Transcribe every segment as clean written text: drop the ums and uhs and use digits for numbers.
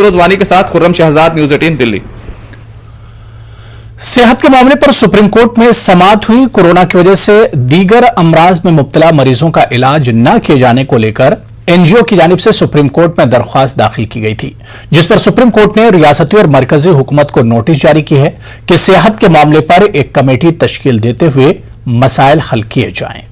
रोजवानी के साथ खुर्रम शहजाद, न्यूज़ 18 दिल्ली। सेहत के मामले पर सुप्रीम कोर्ट में समाअत हुई। कोरोना की वजह से दीगर अमराज में मुब्तला मरीजों का इलाज न किए जाने को लेकर एनजीओ की जानिब से सुप्रीम कोर्ट में दरख्वास्त दाखिल की गई थी, जिस पर सुप्रीम कोर्ट ने रियासती और मरकजी हुकूमत को नोटिस जारी की है कि सेहत के मामले पर एक कमेटी तश्कील देते हुए मसाइल हल किए जाएं।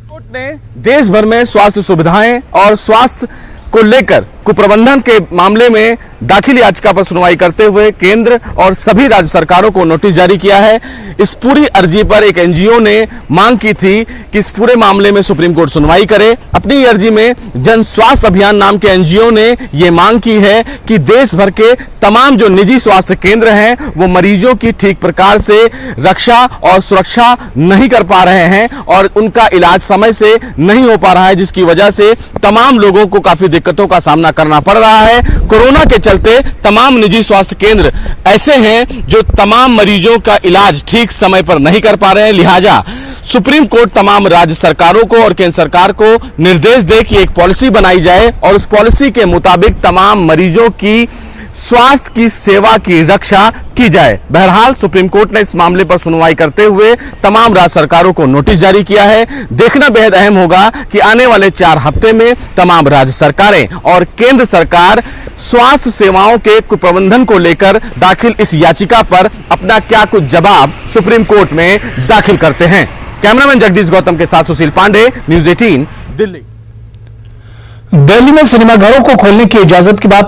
कोर्ट ने देश भर में स्वास्थ्य सुविधाएं और स्वास्थ्य को लेकर कुप्रबंधन के मामले में दाखिल याचिका पर सुनवाई करते हुए केंद्र और सभी राज्य सरकारों को नोटिस जारी किया है। इस पूरी अर्जी पर एक एनजीओ ने मांग की थी कि इस पूरे मामले में सुप्रीम कोर्ट सुनवाई करे। अपनी अर्जी में जन स्वास्थ्य अभियान नाम के एनजीओ ने यह मांग की है कि देश भर के तमाम जो निजी स्वास्थ्य केंद्र हैं वो मरीजों की ठीक प्रकार से रक्षा और सुरक्षा नहीं कर पा रहे हैं और उनका इलाज समय से नहीं हो पा रहा है, जिसकी वजह से तमाम लोगों को काफी दिक्कतों का सामना करना पड़ रहा है। कोरोना के चलते तमाम निजी स्वास्थ्य केंद्र ऐसे हैं जो तमाम मरीजों का इलाज ठीक समय पर नहीं कर पा रहे हैं। लिहाजा सुप्रीम कोर्ट तमाम राज्य सरकारों को और केंद्र सरकार को निर्देश दे कि एक पॉलिसी बनाई जाए और उस पॉलिसी के मुताबिक तमाम मरीजों की स्वास्थ्य की सेवा की रक्षा की जाए। बहरहाल सुप्रीम कोर्ट ने इस मामले पर सुनवाई करते हुए तमाम राज्य सरकारों को नोटिस जारी किया है। देखना बेहद अहम होगा कि आने वाले 4 हफ्ते में तमाम राज्य सरकारें और केंद्र सरकार स्वास्थ्य सेवाओं के कुप्रबंधन को लेकर दाखिल इस याचिका पर अपना क्या कुछ जवाब सुप्रीम कोर्ट में दाखिल करते हैं। कैमरामैन जगदीश गौतम के साथ सुशील पांडे, न्यूज़ 18 दिल्ली। दिल्ली में सिनेमाघरों को खोलने की इजाजत के बाद